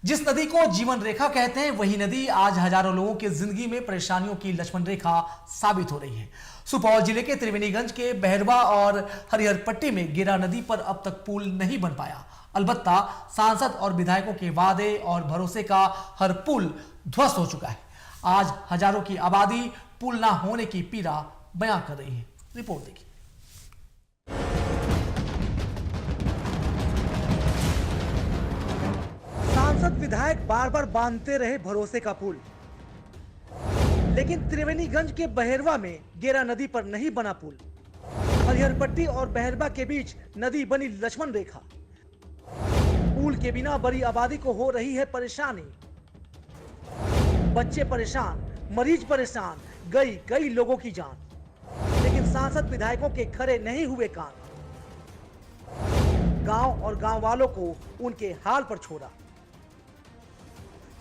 जिस नदी को जीवन रेखा कहते हैं वही नदी आज हजारों लोगों की जिंदगी में परेशानियों की लक्ष्मण रेखा साबित हो रही है। सुपौल जिले के त्रिवेणीगंज के बहरवा और हरिहरपट्टी में गेरा नदी पर अब तक पुल नहीं बन पाया। अलबत्ता सांसद और विधायकों के वादे और भरोसे का हर पुल ध्वस्त हो चुका है। आज हजारों की आबादी पुल ना होने की पीड़ा बयां कर रही है। रिपोर्ट देखिए। सांसद विधायक बार बार बांधते रहे भरोसे का पुल, लेकिन त्रिवेणीगंज के बहरवा में गेरा नदी पर नहीं बना पुल। हरिहरपट्टी और बहरवा के बीच नदी बनी लक्ष्मण रेखा। पुल के बिना बड़ी आबादी को हो रही है परेशानी। बच्चे परेशान, मरीज परेशान, गई कई लोगों की जान, लेकिन सांसद विधायकों के खरे नहीं हुए कान। गांव और गांव वालों को उनके हाल पर छोड़ा।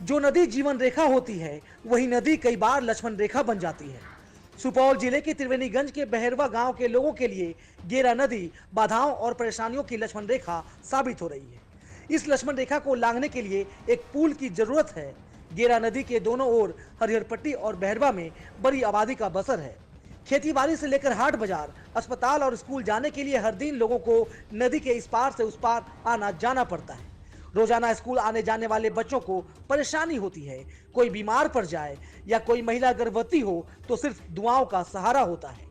जो नदी जीवन रेखा होती है वही नदी कई बार लक्ष्मण रेखा बन जाती है। सुपौल जिले के त्रिवेणीगंज के बहरवा गांव के लोगों के लिए गेरा नदी बाधाओं और परेशानियों की लक्ष्मण रेखा साबित हो रही है। इस लक्ष्मण रेखा को लांघने के लिए एक पुल की जरूरत है। गेरा नदी के दोनों ओर हरिहरपट्टी और बहरवा में बड़ी आबादी का बसर है। खेती बाड़ी से लेकर हाट बाजार, अस्पताल और स्कूल जाने के लिए हर दिन लोगों को नदी के इस पार से उस पार आना जाना पड़ता है। रोजाना स्कूल आने जाने वाले बच्चों को परेशानी होती है। कोई बीमार पड़ जाए या कोई महिला गर्भवती हो तो सिर्फ दुआओं का सहारा होता है।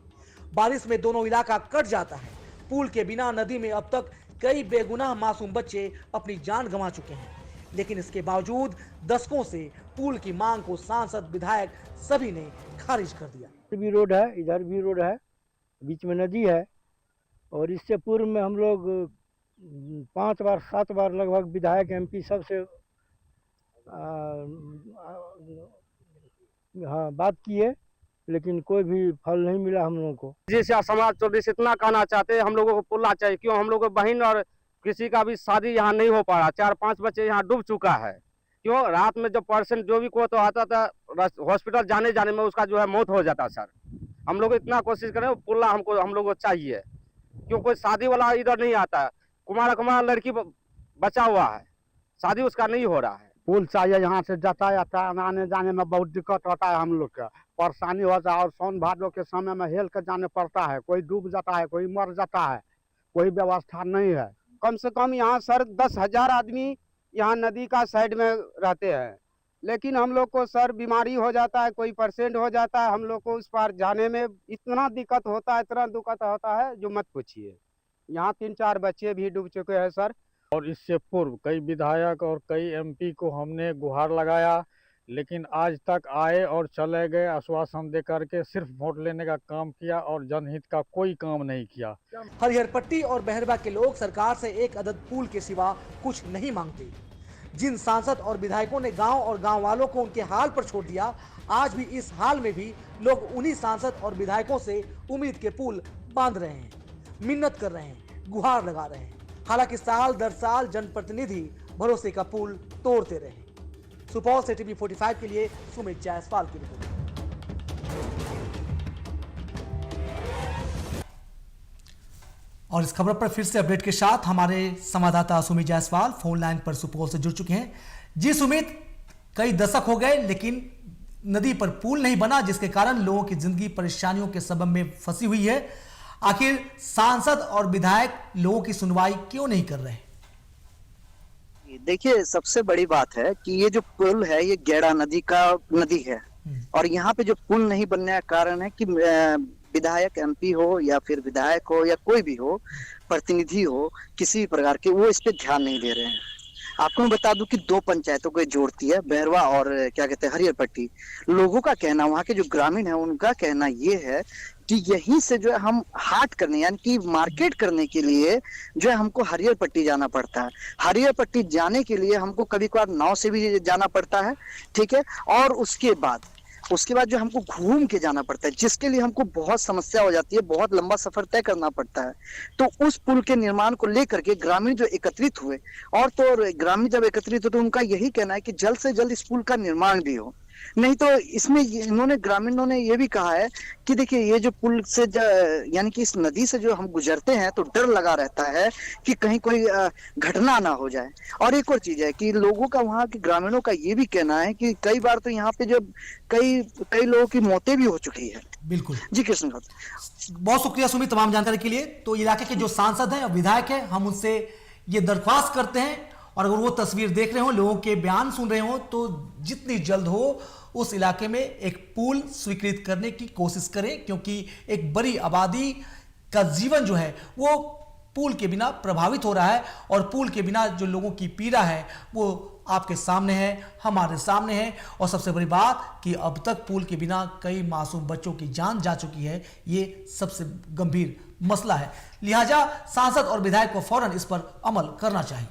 बारिश में दोनों इलाका कट जाता है। पुल के बिना नदी में अब तक कई बेगुनाह मासूम बच्चे अपनी जान गंवा चुके हैं, लेकिन इसके बावजूद दशकों से पुल की मांग को सांसद विधायक सभी ने खारिज कर दिया। भी रोड है, इधर भी रोड है, बीच में नदी है। और इससे पूर्व में हम लोग 5 बार 7 बार लगभग विधायक एमपी सबसे बात किए, लेकिन कोई भी फल नहीं मिला हम लोगों को। जैसे समाज चौधरी से इतना कहना चाहते हैं, हम लोगों को पुलना चाहिए। क्यों हम लोगों को बहन और किसी का भी शादी यहाँ नहीं हो पा रहा। 4-5 बच्चे यहाँ डूब चुका है। क्यों रात में जो पर्सन जो भी को तो आता था हॉस्पिटल जाने में उसका जो है मौत हो जाता। सर हम लोग इतना कोशिश करें पुलना हम लोग को चाहिए। क्यों कोई शादी वाला इधर नहीं आता है। कुमारा लड़की बचा हुआ है, शादी उसका नहीं हो रहा है। पुल चाहिए, यहाँ से यातायात आने जाने में बहुत दिक्कत होता है, हम लोग का परेशानी होता है। और सोन भादों के समय में हेल कर जाने पड़ता है। कोई डूब जाता है, कोई मर जाता है, कोई व्यवस्था नहीं है। कम से कम यहाँ सर 10,000 आदमी यहाँ नदी का साइड में रहते हैं, लेकिन हम लोग को सर बीमारी हो जाता है, कोई पेशेंट हो जाता है, हम लोग को उस पार जाने में इतना दिक्कत होता है जो मत पूछिए। यहाँ 3-4 बच्चे भी डूब चुके हैं सर। और इससे पूर्व कई विधायक और कई एमपी को हमने गुहार लगाया, लेकिन आज तक आए और चले गए, आश्वासन दे करके सिर्फ वोट लेने का काम किया और जनहित का कोई काम नहीं किया। हरिहरपट्टी और बहरवा के लोग सरकार से एक अदद पुल के सिवा कुछ नहीं मांगते। जिन सांसद और विधायकों ने गांव और गांव वालों को उनके हाल पर छोड़ दिया, आज भी इस हाल में भी लोग उन्हीं सांसद और विधायकों से उम्मीद के पुल बांध रहे हैं, मिन्नत कर रहे हैं, गुहार लगा रहे हैं। हालांकि साल दर साल जनप्रतिनिधि भरोसे का पुल तोड़ते रहे। सुपौल से टीवी 45 के लिए सुमित जायसवाल की रिपोर्ट। और इस खबर पर फिर से अपडेट के साथ हमारे संवाददाता सुमित जायसवाल फोन लाइन पर सुपौल से जुड़ चुके हैं। जी सुमित, कई दशक हो गए लेकिन नदी पर पुल नहीं बना, जिसके कारण लोगों की जिंदगी परेशानियों के सबब में फंसी हुई है। आखिर सांसद और विधायक लोगों की सुनवाई क्यों नहीं कर रहे? देखिए, सबसे बड़ी बात है कि ये जो पुल है ये गेड़ा नदी है, और यहाँ पे जो पुल नहीं बनने का कारण है कि विधायक एमपी हो या फिर विधायक हो या कोई भी हो, प्रतिनिधि हो किसी भी प्रकार के, वो इस पे ध्यान नहीं दे रहे हैं। आपको मैं बता दूं कि 2 पंचायतों को जोड़ती है, बहरवा और क्या कहते हैं हरिहरपट्टी। लोगों का कहना, वहाँ के जो ग्रामीण है उनका कहना ये है कि यहीं से जो है हम हाट करने यानी कि मार्केट करने के लिए जो है हमको हरिहरपट्टी जाना पड़ता है। हरिहरपट्टी जाने के लिए हमको कभी कभार नाव से भी जाना पड़ता है, ठीक है। और उसके बाद जो हमको घूम के जाना पड़ता है, जिसके लिए हमको बहुत समस्या हो जाती है, बहुत लंबा सफर तय करना पड़ता है। तो उस पुल के निर्माण को लेकर के ग्रामीण जो एकत्रित हुए, और तो ग्रामीण जब एकत्रित हुए तो उनका यही कहना है कि जल्द से जल्द इस पुल का निर्माण भी हो। नहीं तो इसमें इन्होंने ग्रामीणों ने ये भी कहा है कि देखिए ये जो पुल से यानी कि इस नदी से जो हम गुजरते हैं तो डर लगा रहता है कि कहीं कोई घटना ना हो जाए। और एक और चीज है कि लोगों का, वहाँ के ग्रामीणों का ये भी कहना है कि कई बार तो यहाँ पे जो कई लोगों की मौतें भी हो चुकी है। बिल्कुल जी कृष्ण। बहुत शुक्रिया सुमित तमाम जानकारी के लिए। तो इलाके के जो सांसद हैं और विधायक हैं, हम उनसे ये दरख्वास्त करते हैं और अगर वो तस्वीर देख रहे हो, लोगों के बयान सुन रहे हो, तो जितनी जल्द हो उस इलाके में एक पुल स्वीकृत करने की कोशिश करें, क्योंकि एक बड़ी आबादी का जीवन जो है वो पुल के बिना प्रभावित हो रहा है और पुल के बिना जो लोगों की पीड़ा है वो आपके सामने है, हमारे सामने है। और सबसे बड़ी बात कि अब तक पुल के बिना कई मासूम बच्चों की जान जा चुकी है, ये सबसे गंभीर मसला है। लिहाजा सांसद और विधायक को फौरन इस पर अमल करना चाहिए।